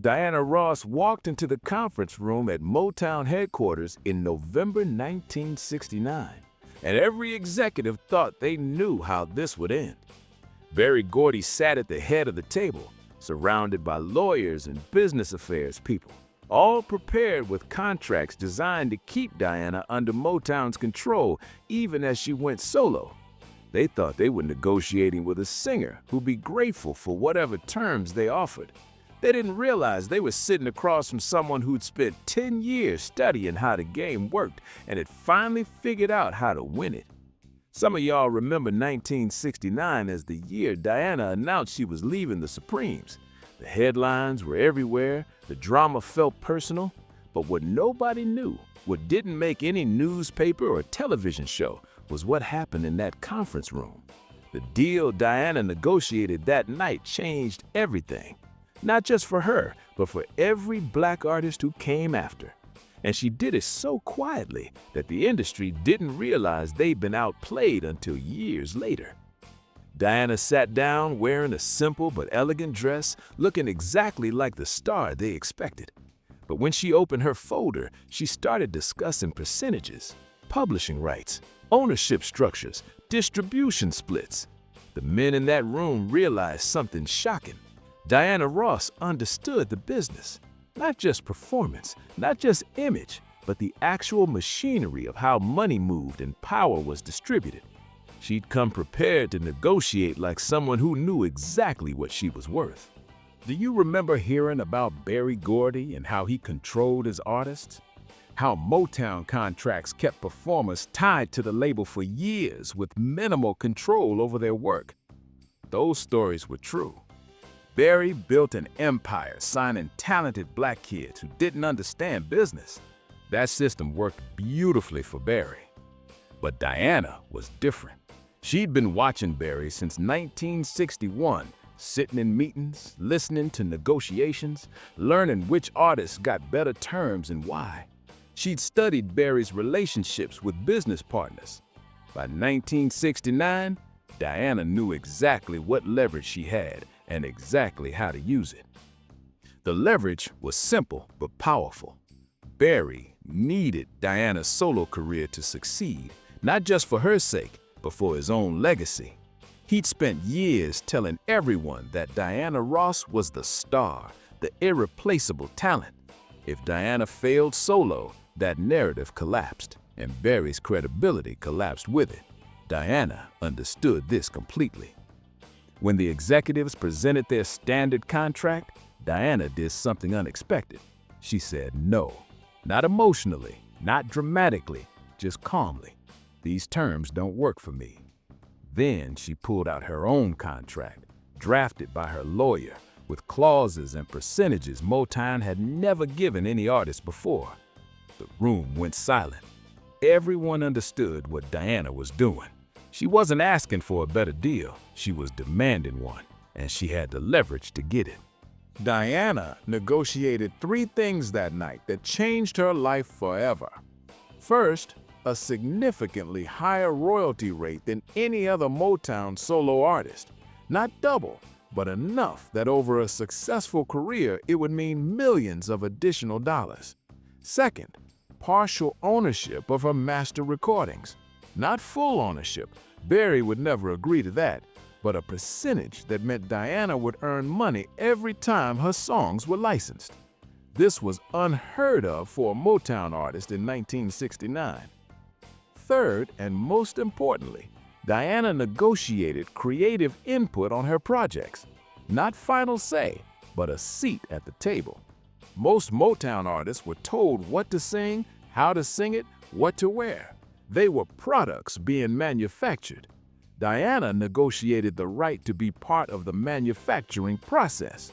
Diana Ross walked into the conference room at Motown headquarters in November 1969, and every executive thought they knew how this would end. Berry Gordy sat at the head of the table, surrounded by lawyers and business affairs people, all prepared with contracts designed to keep Diana under Motown's control even as she went solo. They thought they were negotiating with a singer who'd be grateful for whatever terms they offered. They didn't realize they were sitting across from someone who'd spent 10 years studying how the game worked and had finally figured out how to win it. Some of y'all remember 1969 as the year Diana announced she was leaving the Supremes. The headlines were everywhere, the drama felt personal, but what nobody knew, what didn't make any newspaper or television show, was what happened in that conference room. The deal Diana negotiated that night changed everything. Not just for her, but for every black artist who came after. And she did it so quietly that the industry didn't realize they'd been outplayed until years later. Diana sat down wearing a simple but elegant dress, looking exactly like the star they expected. But when she opened her folder, she started discussing percentages, publishing rights, ownership structures, distribution splits. The men in that room realized something shocking. Diana Ross understood the business, not just performance, not just image, but the actual machinery of how money moved and power was distributed. She'd come prepared to negotiate like someone who knew exactly what she was worth. Do you remember hearing about Berry Gordy and how he controlled his artists? How Motown contracts kept performers tied to the label for years with minimal control over their work? Those stories were true. Berry built an empire signing talented black kids who didn't understand business. That system worked beautifully for Berry. But Diana was different. She'd been watching Berry since 1961, sitting in meetings, listening to negotiations, learning which artists got better terms and why. She'd studied Berry's relationships with business partners. By 1969, Diana knew exactly what leverage she had and exactly how to use it. The leverage was simple but powerful. Berry needed Diana's solo career to succeed, not just for her sake, but for his own legacy. He'd spent years telling everyone that Diana Ross was the star, the irreplaceable talent. If Diana failed solo, that narrative collapsed, and Berry's credibility collapsed with it. Diana understood this completely. When the executives presented their standard contract, Diana did something unexpected. She said no, not emotionally, not dramatically, just calmly. These terms don't work for me. Then she pulled out her own contract, drafted by her lawyer, with clauses and percentages Motown had never given any artist before. The room went silent. Everyone understood what Diana was doing. She wasn't asking for a better deal, she was demanding one, and she had the leverage to get it. Diana negotiated 3 things that night that changed her life forever. First, a significantly higher royalty rate than any other Motown solo artist. Not double, but enough that over a successful career it would mean millions of additional dollars. Second, partial ownership of her master recordings. Not full ownership, Berry would never agree to that, but a percentage that meant Diana would earn money every time her songs were licensed. This was unheard of for a Motown artist in 1969. Third, and most importantly, Diana negotiated creative input on her projects. Not final say, but a seat at the table. Most Motown artists were told what to sing, how to sing it, what to wear. They were products being manufactured. Diana negotiated the right to be part of the manufacturing process.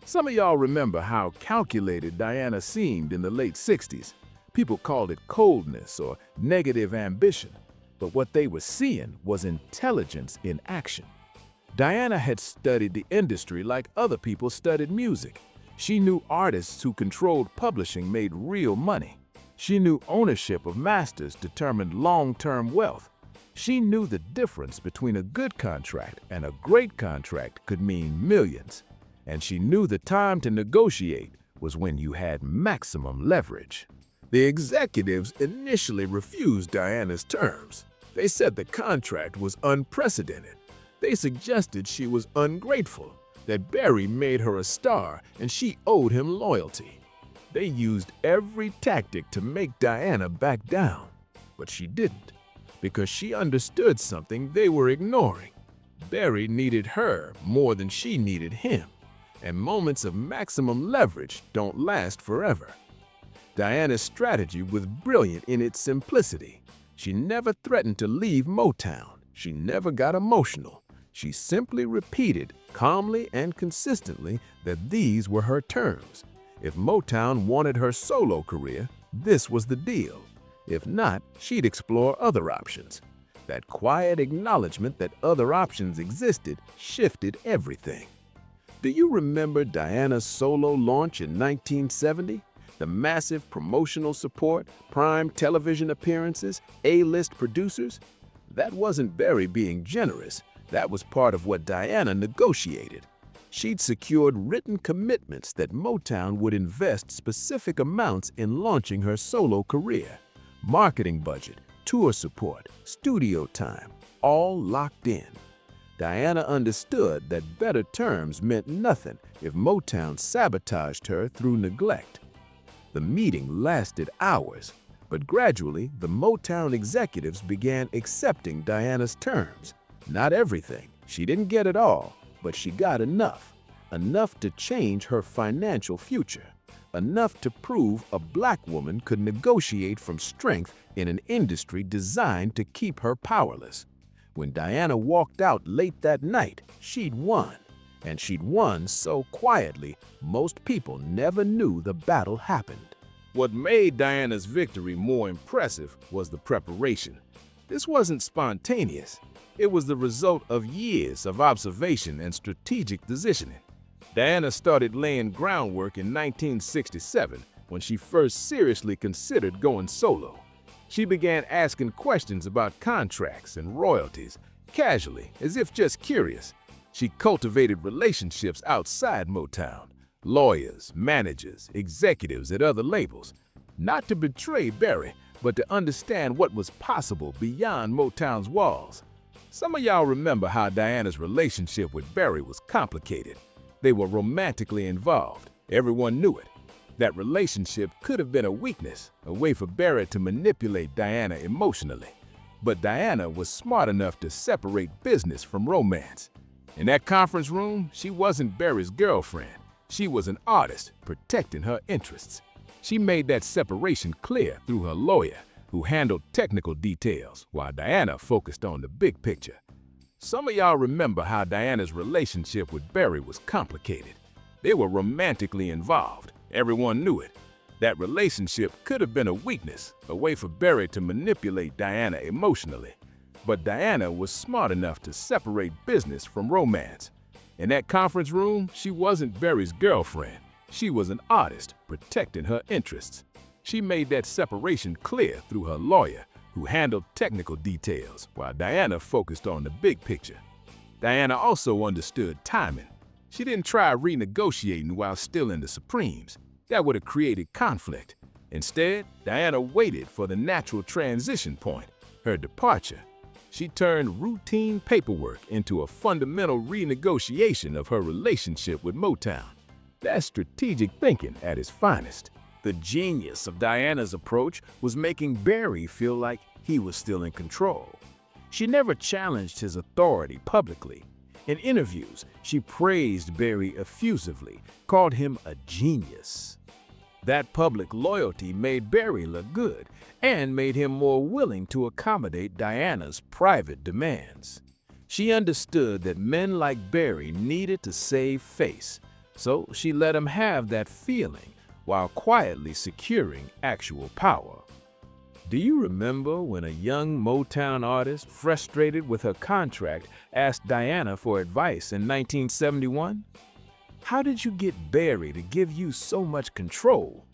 Some of y'all remember how calculated Diana seemed in the late 60s. People called it coldness or negative ambition, but what they were seeing was intelligence in action. Diana had studied the industry like other people studied music. She knew artists who controlled publishing made real money. She knew ownership of masters determined long-term wealth. She knew the difference between a good contract and a great contract could mean millions. and she knew the time to negotiate was when you had maximum leverage. The executives initially refused Diana's terms. They said the contract was unprecedented. They suggested she was ungrateful, that Berry made her a star and she owed him loyalty. They used every tactic to make Diana back down, but she didn't, because she understood something they were ignoring. Berry needed her more than she needed him, and moments of maximum leverage don't last forever. Diana's strategy was brilliant in its simplicity. She never threatened to leave Motown. She never got emotional. She simply repeated calmly and consistently that these were her terms. If Motown wanted her solo career, this was the deal. If not, she'd explore other options. That quiet acknowledgement that other options existed shifted everything. Do you remember Diana's solo launch in 1970? The massive promotional support, prime television appearances, A-list producers? That wasn't Berry being generous. That was part of what Diana negotiated. She'd secured written commitments that Motown would invest specific amounts in launching her solo career. Marketing budget, tour support, studio time, all locked in. Diana understood that better terms meant nothing if Motown sabotaged her through neglect. The meeting lasted hours, but gradually the Motown executives began accepting Diana's terms. Not everything. She didn't get it all, but she got enough. Enough to change her financial future. Enough to prove a black woman could negotiate from strength in an industry designed to keep her powerless. When Diana walked out late that night, she'd won. And she'd won so quietly, most people never knew the battle happened. What made Diana's victory more impressive was the preparation. This wasn't spontaneous. It was the result of years of observation and strategic positioning. Diana started laying groundwork in 1967 when she first seriously considered going solo. She began asking questions about contracts and royalties, casually, as if just curious. She cultivated relationships outside Motown, lawyers, managers, executives at other labels, not to betray Berry, but to understand what was possible beyond Motown's walls. Some of y'all remember how Diana's relationship with Berry was complicated. They were romantically involved. Everyone knew it. That relationship could have been a weakness, a way for Berry to manipulate Diana emotionally. But Diana was smart enough to separate business from romance. In that conference room, she wasn't Berry's girlfriend. She was an artist protecting her interests. She made that separation clear through her lawyer, who handled technical details, while Diana focused on the big picture. Some of y'all remember how Diana's relationship with Berry was complicated. They were romantically involved. Everyone knew it. That relationship could have been a weakness, a way for Berry to manipulate Diana emotionally. But Diana was smart enough to separate business from romance. In that conference room, she wasn't Berry's girlfriend. She was an artist protecting her interests. She made that separation clear through her lawyer, who handled technical details, while Diana focused on the big picture. Diana also understood timing. She didn't try renegotiating while still in the Supremes. That would have created conflict. Instead, Diana waited for the natural transition point, her departure. She turned routine paperwork into a fundamental renegotiation of her relationship with Motown. That's strategic thinking at its finest. The genius of Diana's approach was making Berry feel like he was still in control. She never challenged his authority publicly. In interviews, she praised Berry effusively, called him a genius. That public loyalty made Berry look good and made him more willing to accommodate Diana's private demands. She understood that men like Berry needed to save face, so she let him have that feeling while quietly securing actual power. Do you remember when a young Motown artist, frustrated with her contract, asked Diana for advice in 1971? How did you get Berry to give you so much control?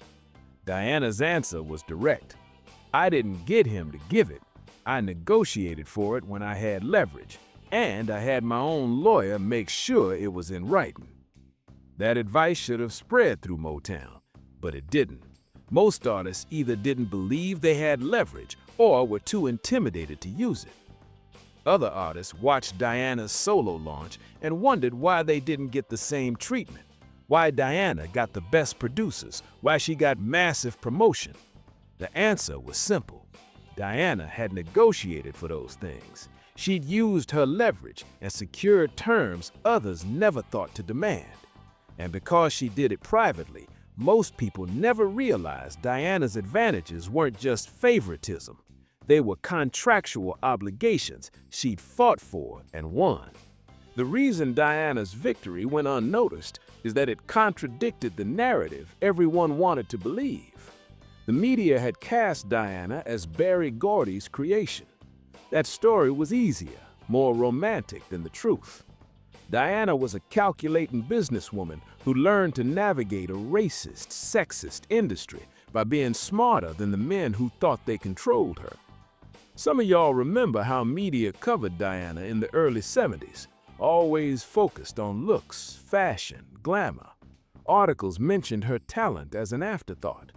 Diana's answer was direct. I didn't get him to give it. I negotiated for it when I had leverage, and I had my own lawyer make sure it was in writing. That advice should have spread through Motown, but it didn't. Most artists either didn't believe they had leverage or were too intimidated to use it. Other artists watched Diana's solo launch and wondered why they didn't get the same treatment, why Diana got the best producers, why she got massive promotion. The answer was simple. Diana had negotiated for those things. She'd used her leverage and secured terms others never thought to demand. And because she did it privately, most people never realized Diana's advantages weren't just favoritism. They were contractual obligations she'd fought for and won. The reason Diana's victory went unnoticed is that it contradicted the narrative everyone wanted to believe. The media had cast Diana as Berry Gordy's creation. That story was easier, more romantic than the truth. Diana was a calculating businesswoman who learned to navigate a racist, sexist industry by being smarter than the men who thought they controlled her. Some of y'all remember how media covered Diana in the early 70s, always focused on looks, fashion, glamour. Articles mentioned her talent as an afterthought.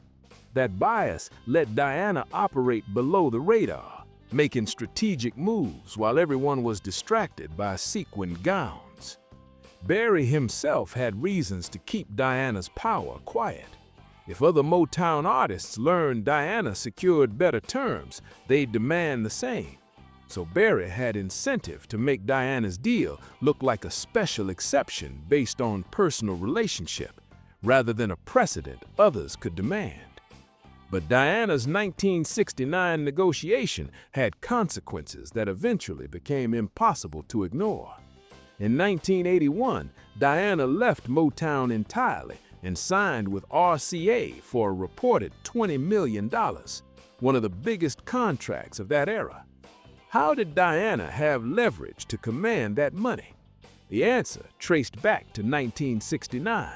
That bias let Diana operate below the radar, making strategic moves while everyone was distracted by sequined gowns. Berry himself had reasons to keep Diana's power quiet. If other Motown artists learned Diana secured better terms, they'd demand the same. So Berry had incentive to make Diana's deal look like a special exception based on personal relationship, rather than a precedent others could demand. But Diana's 1969 negotiation had consequences that eventually became impossible to ignore. In 1981, Diana left Motown entirely and signed with RCA for a reported $20 million, one of the biggest contracts of that era. How did Diana have leverage to command that money? The answer traced back to 1969.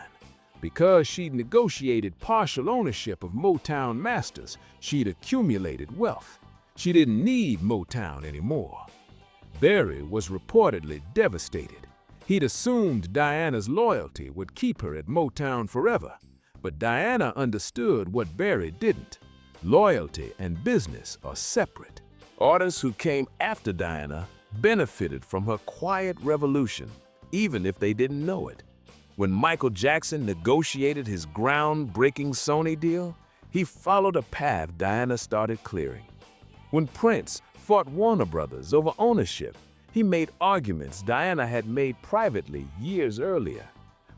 Because she'd negotiated partial ownership of Motown masters, she'd accumulated wealth. She didn't need Motown anymore. Berry was reportedly devastated. He'd assumed Diana's loyalty would keep her at Motown forever. But Diana understood what Berry didn't. Loyalty and business are separate. Artists who came after Diana benefited from her quiet revolution, even if they didn't know it. When Michael Jackson negotiated his groundbreaking Sony deal, he followed a path Diana started clearing. When Prince fought Warner Brothers over ownership, he made arguments Diana had made privately years earlier.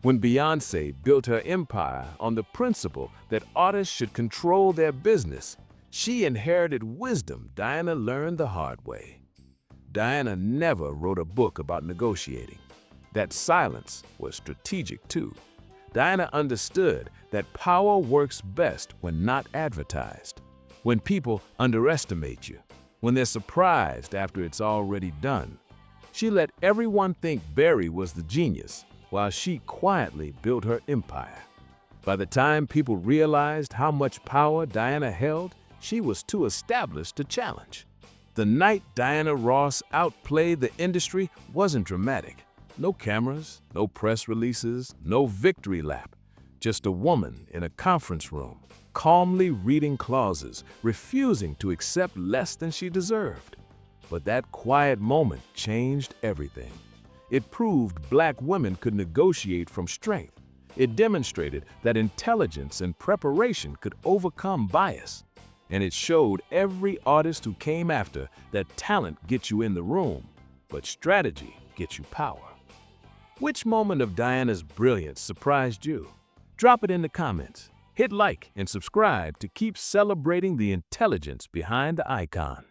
When Beyoncé built her empire on the principle that artists should control their business, she inherited wisdom Diana learned the hard way. Diana never wrote a book about negotiating. That silence was strategic too. Diana understood that power works best when not advertised, when people underestimate you, when they're surprised after it's already done. She let everyone think Berry was the genius, while she quietly built her empire. By the time people realized how much power Diana held, she was too established to challenge. The night Diana Ross outplayed the industry wasn't dramatic. No cameras, no press releases, no victory lap. Just a woman in a conference room, calmly reading clauses, refusing to accept less than she deserved. But that quiet moment changed everything. It proved Black women could negotiate from strength. It demonstrated that intelligence and preparation could overcome bias. And it showed every artist who came after that talent gets you in the room, but strategy gets you power. Which moment of Diana's brilliance surprised you? Drop it in the comments. Hit like and subscribe to keep celebrating the intelligence behind the icon.